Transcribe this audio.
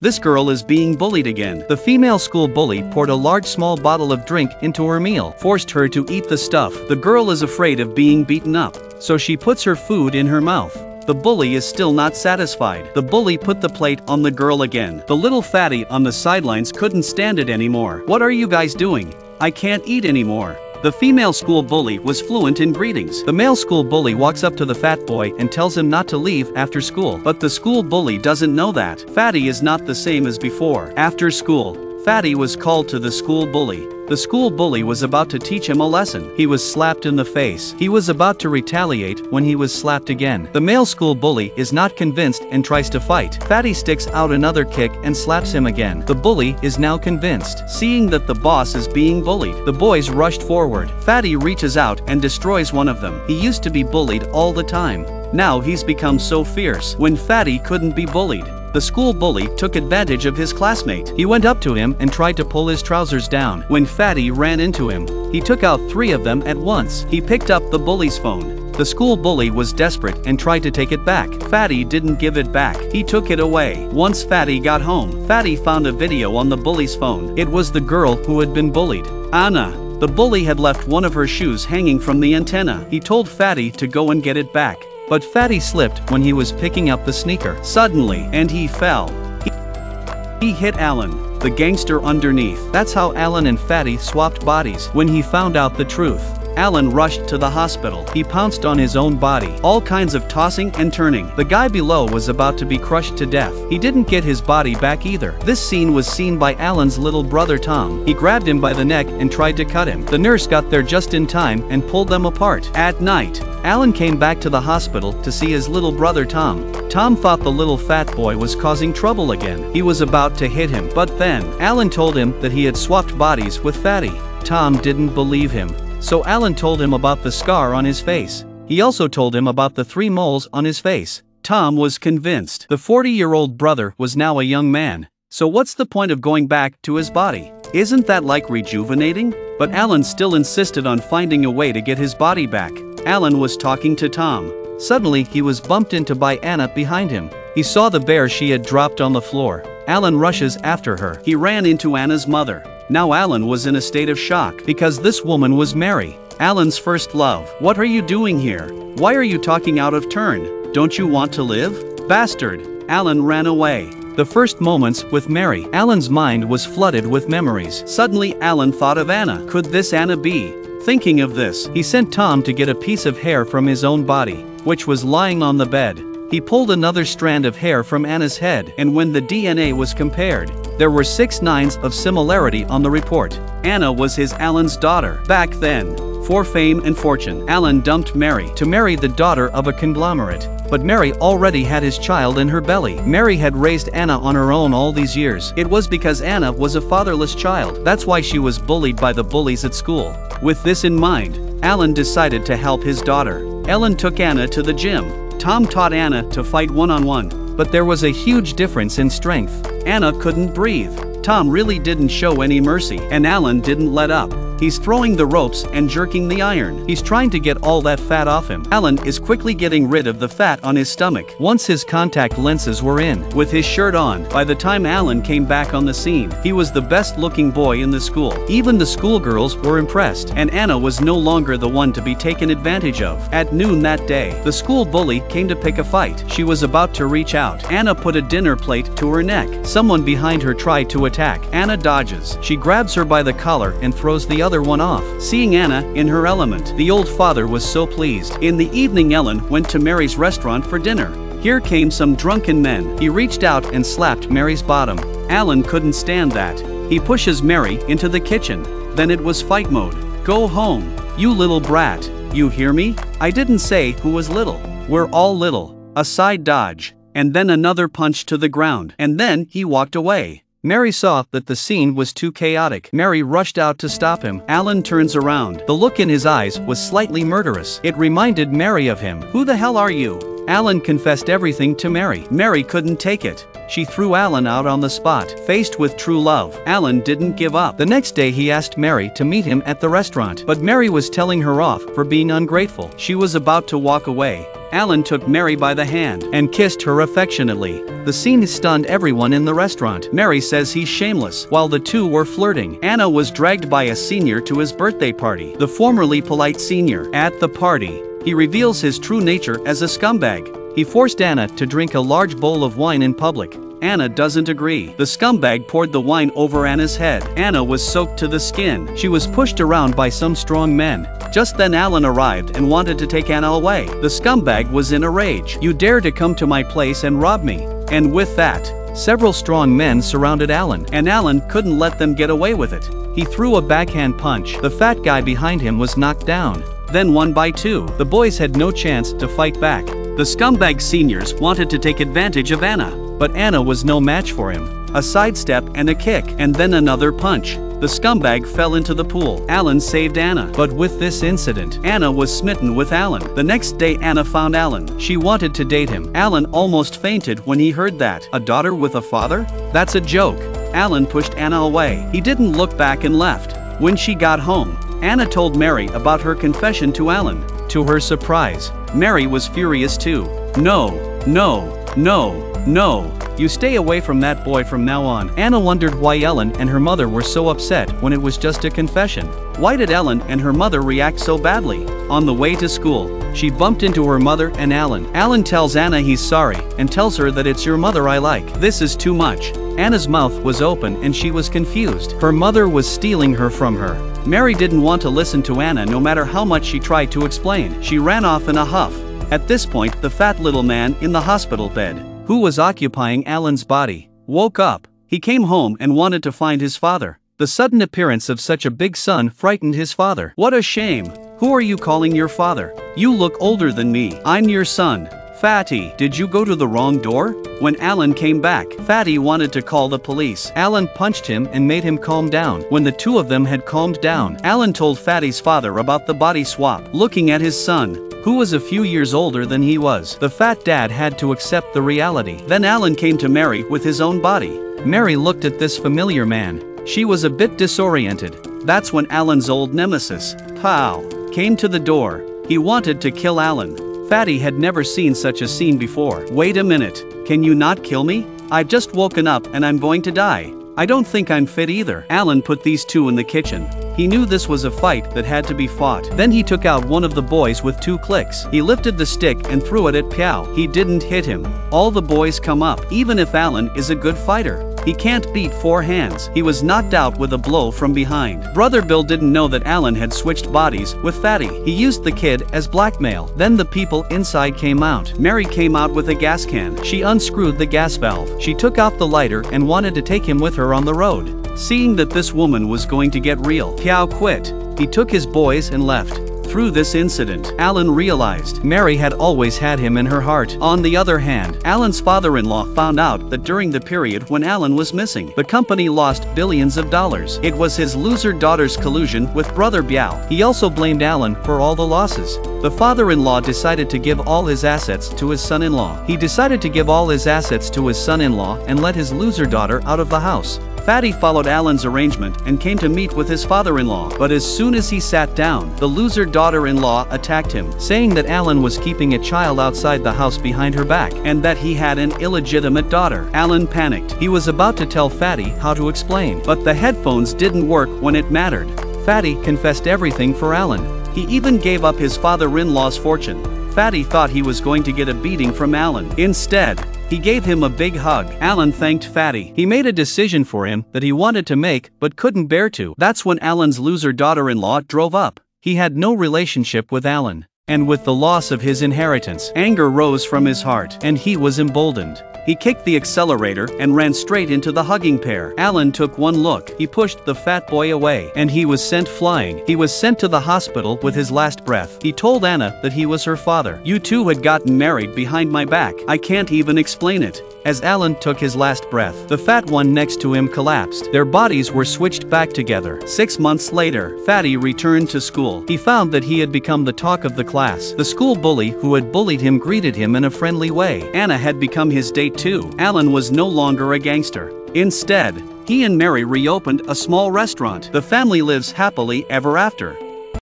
This girl is being bullied again. The female school bully poured a large small bottle of drink into her meal, forced her to eat the stuff. The girl is afraid of being beaten up, so she puts her food in her mouth. The bully is still not satisfied. The bully put the plate on the girl again. The little fatty on the sidelines couldn't stand it anymore. "What are you guys doing? I can't eat anymore." The female school bully was fluent in greetings. The male school bully walks up to the fat boy and tells him not to leave after school. But the school bully doesn't know that Fatty is not the same as before. After school, Fatty was called to the school bully. The school bully was about to teach him a lesson. He was slapped in the face. He was about to retaliate when he was slapped again. The male school bully is not convinced and tries to fight. Fatty sticks out another kick and slaps him again. The bully is now convinced. Seeing that the boss is being bullied, the boys rushed forward. Fatty reaches out and destroys one of them. He used to be bullied all the time. Now he's become so fierce. When Fatty couldn't be bullied, the school bully took advantage of his classmate. He went up to him and tried to pull his trousers down. When Fatty ran into him, he took out 3 of them at once. He picked up the bully's phone. The school bully was desperate and tried to take it back. Fatty didn't give it back. He took it away. Once Fatty got home, Fatty found a video on the bully's phone. It was the girl who had been bullied, Anna. The bully had left one of her shoes hanging from the antenna. He told Fatty to go and get it back. But Fatty slipped when he was picking up the sneaker. Suddenly, and he fell. He hit Alan, the gangster, underneath. That's how Alan and Fatty swapped bodies. When he found out the truth, Alan rushed to the hospital. He pounced on his own body. All kinds of tossing and turning. The guy below was about to be crushed to death. He didn't get his body back either. This scene was seen by Alan's little brother Tom. He grabbed him by the neck and tried to cut him. The nurse got there just in time and pulled them apart. At night, Alan came back to the hospital to see his little brother Tom. Tom thought the little fat boy was causing trouble again. He was about to hit him. But then, Alan told him that he had swapped bodies with Fatty. Tom didn't believe him. So Alan told him about the scar on his face. He also told him about the 3 moles on his face. Tom was convinced. The 40-year-old brother was now a young man. So what's the point of going back to his body? Isn't that like rejuvenating? But Alan still insisted on finding a way to get his body back. Alan was talking to Tom. Suddenly he was bumped into by Anna behind him. He saw the bear she had dropped on the floor. Alan rushes after her. He ran into Anna's mother. Now Alan was in a state of shock because this woman was Mary, Alan's first love. "What are you doing here? Why are you talking out of turn? Don't you want to live? Bastard!" Alan ran away. The first moments with Mary, Alan's mind was flooded with memories. Suddenly Alan thought of Anna. Could this Anna be? Thinking of this, he sent Tom to get a piece of hair from his own body, which was lying on the bed. He pulled another strand of hair from Anna's head, and when the DNA was compared, there were 6 nines of similarity on the report. Anna was Alan's daughter. Back then, for fame and fortune, Alan dumped Mary to marry the daughter of a conglomerate. But Mary already had his child in her belly. Mary had raised Anna on her own all these years. It was because Anna was a fatherless child. That's why she was bullied by the bullies at school. With this in mind, Alan decided to help his daughter. Alan took Anna to the gym. Tom taught Anna to fight one-on-one. But there was a huge difference in strength. Anna couldn't breathe. Tom really didn't show any mercy, and Alan didn't let up. He's throwing the ropes and jerking the iron. He's trying to get all that fat off him. Alan is quickly getting rid of the fat on his stomach. Once his contact lenses were in, with his shirt on, by the time Alan came back on the scene, he was the best looking boy in the school. Even the schoolgirls were impressed, and Anna was no longer the one to be taken advantage of. At noon that day, the school bully came to pick a fight. She was about to reach out. Anna put a dinner plate to her neck. Someone behind her tried to attack. Anna dodges. She grabs her by the collar and throws the other one off. Seeing Anna in her element, the old father was so pleased. In the evening, Ellen went to Mary's restaurant for dinner. Here came some drunken men. He reached out and slapped Mary's bottom. Alan couldn't stand that. He pushes Mary into the kitchen. Then it was fight mode. "Go home, you little brat. You hear me? I didn't say who was little. We're all little." A side dodge, and then another punch to the ground, and then he walked away. Mary saw that the scene was too chaotic. Mary rushed out to stop him. Alan turns around. The look in his eyes was slightly murderous. It reminded Mary of him. "Who the hell are you?" Alan confessed everything to Mary. Mary couldn't take it. She threw Alan out on the spot. Faced with true love, Alan didn't give up. The next day he asked Mary to meet him at the restaurant. But Mary was telling her off for being ungrateful. She was about to walk away. Alan took Mary by the hand and kissed her affectionately. The scene stunned everyone in the restaurant. Mary says he's shameless. While the two were flirting, Anna was dragged by a senior to his birthday party. The formerly polite senior. At the party, he reveals his true nature as a scumbag. He forced Anna to drink a large bowl of wine in public. Anna doesn't agree. The scumbag poured the wine over Anna's head. Anna was soaked to the skin. She was pushed around by some strong men. Just then Alan arrived and wanted to take Anna away. The scumbag was in a rage. "You dare to come to my place and rob me." And with that, several strong men surrounded Alan, and Alan couldn't let them get away with it. He threw a backhand punch. The fat guy behind him was knocked down. Then 1 by 2. The boys had no chance to fight back. The scumbag seniors wanted to take advantage of Anna, but Anna was no match for him. A sidestep and a kick, and then another punch. The scumbag fell into the pool. Alan saved Anna. But with this incident, Anna was smitten with Alan. The next day Anna found Alan. She wanted to date him. Alan almost fainted when he heard that. A daughter with a father? That's a joke. Alan pushed Anna away. He didn't look back and left. When she got home, Anna told Mary about her confession to Alan. To her surprise, Mary was furious too. "No, no, no, no. You stay away from that boy from now on." Anna wondered why Ellen and her mother were so upset when it was just a confession. Why did Ellen and her mother react so badly? On the way to school, she bumped into her mother and Alan. Alan tells Anna he's sorry and tells her that "It's your mother I like." This is too much. Anna's mouth was open and she was confused. Her mother was stealing her from her. Mary didn't want to listen to Anna no matter how much she tried to explain. She ran off in a huff. At this point, the fat little man in the hospital bed, who was occupying Alan's body, woke up. He came home and wanted to find his father. The sudden appearance of such a big son frightened his father. "What a shame. Who are you calling your father? You look older than me. I'm your son." "Fatty, did you go to the wrong door?" When Alan came back, Fatty wanted to call the police. Alan punched him and made him calm down. When the two of them had calmed down, Alan told Fatty's father about the body swap. Looking at his son, who was a few years older than he was, the fat dad had to accept the reality. Then Alan came to Mary with his own body. Mary looked at this familiar man. She was a bit disoriented. That's when Alan's old nemesis, Pow, came to the door. He wanted to kill Alan. Fatty had never seen such a scene before. "Wait a minute, can you not kill me? I've just woken up and I'm going to die. I don't think I'm fit either." Alan put these two in the kitchen. He knew this was a fight that had to be fought. Then he took out one of the boys with 2 clicks. He lifted the stick and threw it at Piao. He didn't hit him. All the boys come up. Even if Alan is a good fighter, he can't beat 4 hands. He was knocked out with a blow from behind. Brother Bill didn't know that Alan had switched bodies with Fatty. He used the kid as blackmail. Then the people inside came out. Mary came out with a gas can. She unscrewed the gas valve. She took out the lighter and wanted to take him with her on the road. Seeing that this woman was going to get real, Piao quit. He took his boys and left. Through this incident, Alan realized Mary had always had him in her heart. On the other hand, Alan's father-in-law found out that during the period when Alan was missing, the company lost billions of dollars. It was his loser daughter's collusion with brother Biao. He also blamed Alan for all the losses. The father-in-law decided to give all his assets to his son-in-law. He decided to give all his assets to his son-in-law and let his loser daughter out of the house. Fatty followed Alan's arrangement and came to meet with his father-in-law. But as soon as he sat down, the loser daughter-in-law attacked him, saying that Alan was keeping a child outside the house behind her back, and that he had an illegitimate daughter. Alan panicked. He was about to tell Fatty how to explain, but the headphones didn't work when it mattered. Fatty confessed everything for Alan. He even gave up his father-in-law's fortune. Fatty thought he was going to get a beating from Alan. Instead, he gave him a big hug. Alan thanked Fatty. He made a decision for him that he wanted to make but couldn't bear to. That's when Alan's loser daughter-in-law drove up. He had no relationship with Alan. And with the loss of his inheritance, anger rose from his heart, and he was emboldened. He kicked the accelerator and ran straight into the hugging pair. Alan took one look. He pushed the fat boy away, and he was sent flying. He was sent to the hospital with his last breath. He told Anna that he was her father. "You two had gotten married behind my back. I can't even explain it." As Alan took his last breath, the fat one next to him collapsed. Their bodies were switched back together. 6 months later, Fatty returned to school. He found that he had become the talk of the class. The school bully who had bullied him greeted him in a friendly way. Anna had become his date too. Alan was no longer a gangster. Instead, he and Mary reopened a small restaurant. The family lives happily ever after.